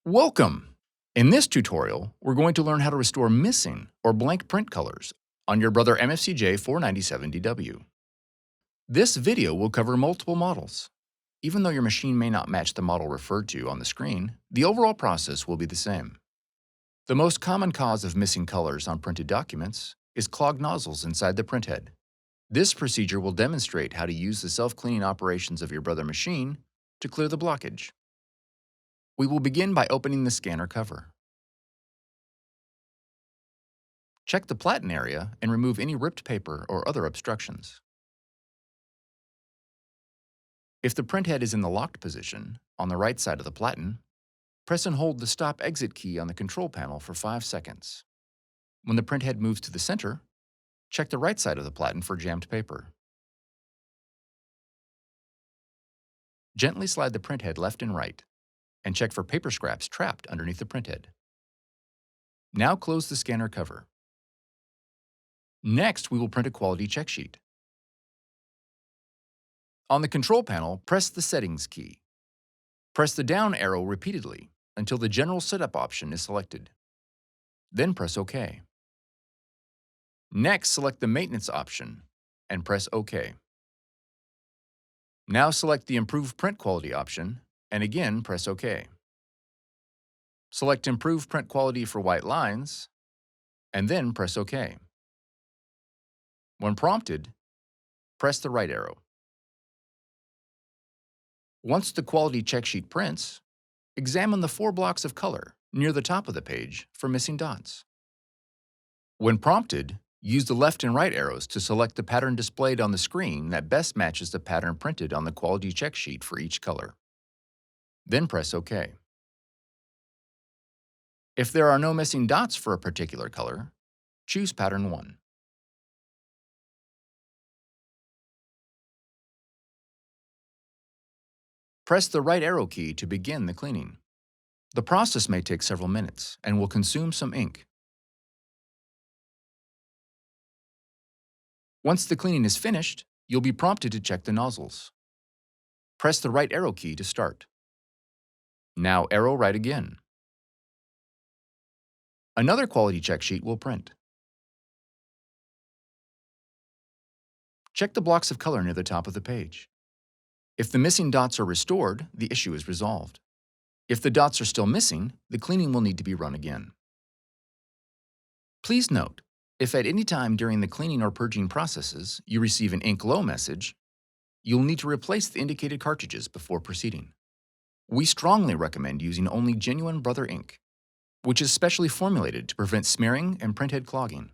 Welcome! In this tutorial, we're going to learn how to restore missing or blank print colors on your Brother MFC-J497DW. This video will cover multiple models. Even though your machine may not match the model referred to on the screen, the overall process will be the same. The most common cause of missing colors on printed documents is clogged nozzles inside the printhead. This procedure will demonstrate how to use the self-cleaning operations of your Brother machine to clear the blockage. We will begin by opening the scanner cover. Check the platen area and remove any ripped paper or other obstructions. If the printhead is in the locked position, on the right side of the platen, press and hold the stop-exit key on the control panel for 5 seconds. When the printhead moves to the center, check the right side of the platen for jammed paper. Gently slide the printhead left and right, and check for paper scraps trapped underneath the printhead. Now close the scanner cover. Next, we will print a quality check sheet. On the control panel, press the Settings key. Press the down arrow repeatedly until the General Setup option is selected. Then press OK. Next, select the Maintenance option and press OK. Now select the Improve Print Quality option and again press OK. Select Improve Print Quality for white lines and then press OK. When prompted, press the right arrow. Once the quality check sheet prints, examine the 4 blocks of color near the top of the page for missing dots. When prompted, use the left and right arrows to select the pattern displayed on the screen that best matches the pattern printed on the quality check sheet for each color. Then press OK. If there are no missing dots for a particular color, choose Pattern 1. Press the right arrow key to begin the cleaning. The process may take several minutes and will consume some ink. Once the cleaning is finished, you'll be prompted to check the nozzles. Press the right arrow key to start. Now arrow right again. Another quality check sheet will print. Check the blocks of color near the top of the page. If the missing dots are restored, the issue is resolved. If the dots are still missing, the cleaning will need to be run again. Please note, if at any time during the cleaning or purging processes you receive an ink low message, you'll need to replace the indicated cartridges before proceeding. We strongly recommend using only genuine Brother ink, which is specially formulated to prevent smearing and printhead clogging.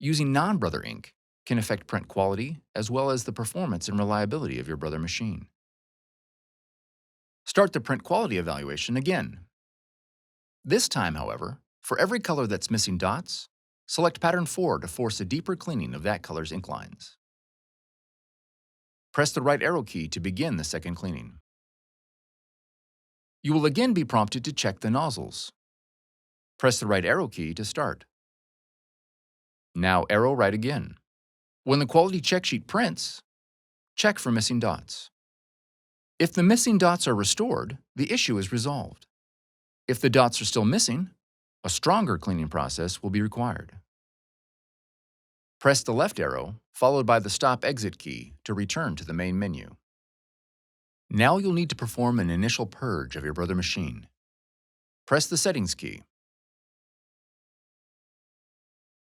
Using non-Brother ink can affect print quality as well as the performance and reliability of your Brother machine. Start the print quality evaluation again. This time, however, for every color that's missing dots, select Pattern 4 to force a deeper cleaning of that color's ink lines. Press the right arrow key to begin the second cleaning. You will again be prompted to check the nozzles. Press the right arrow key to start. Now arrow right again. When the quality check sheet prints, check for missing dots. If the missing dots are restored, the issue is resolved. If the dots are still missing, a stronger cleaning process will be required. Press the left arrow, followed by the stop-exit key to return to the main menu. Now you'll need to perform an initial purge of your Brother machine. Press the Settings key.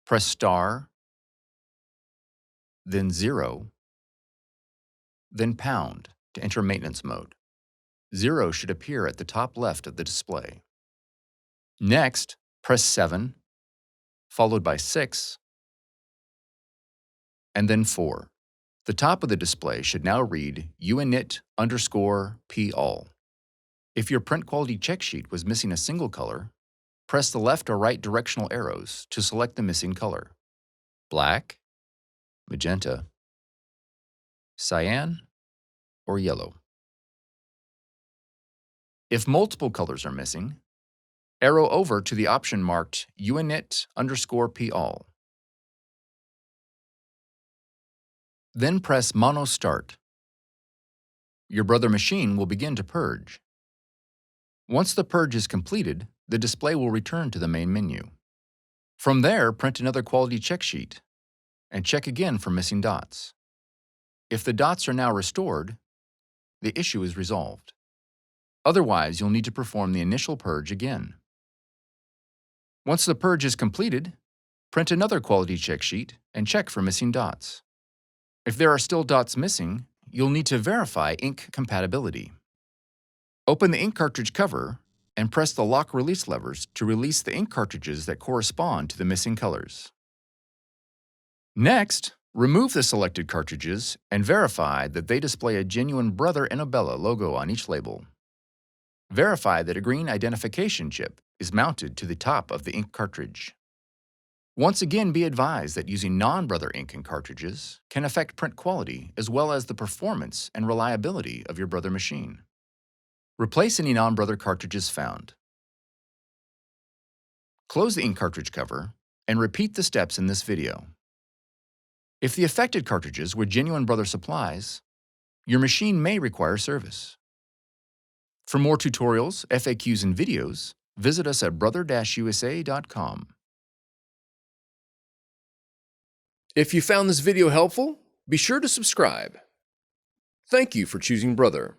Press star, then 0, then pound to enter maintenance mode. 0 should appear at the top left of the display. Next, press 7, followed by 6, and then 4. The top of the display should now read Unit_P_all. If your print quality check sheet was missing a single color, press the left or right directional arrows to select the missing color: black, magenta, cyan, or yellow. If multiple colors are missing, arrow over to the option marked Unit_P_all. Then press Mono Start. Your Brother machine will begin to purge. Once the purge is completed, the display will return to the main menu. From there, print another quality check sheet and check again for missing dots. If the dots are now restored, the issue is resolved. Otherwise, you'll need to perform the initial purge again. Once the purge is completed, print another quality check sheet and check for missing dots. If there are still dots missing, you'll need to verify ink compatibility. Open the ink cartridge cover and press the lock-release levers to release the ink cartridges that correspond to the missing colors. Next, remove the selected cartridges and verify that they display a genuine Brother Annabella logo on each label. Verify that a green identification chip is mounted to the top of the ink cartridge. Once again, be advised that using non-Brother ink and cartridges can affect print quality as well as the performance and reliability of your Brother machine. Replace any non-Brother cartridges found. Close the ink cartridge cover and repeat the steps in this video. If the affected cartridges were genuine Brother supplies, your machine may require service. For more tutorials, FAQs, and videos, visit us at brother-usa.com. If you found this video helpful, be sure to subscribe. Thank you for choosing Brother.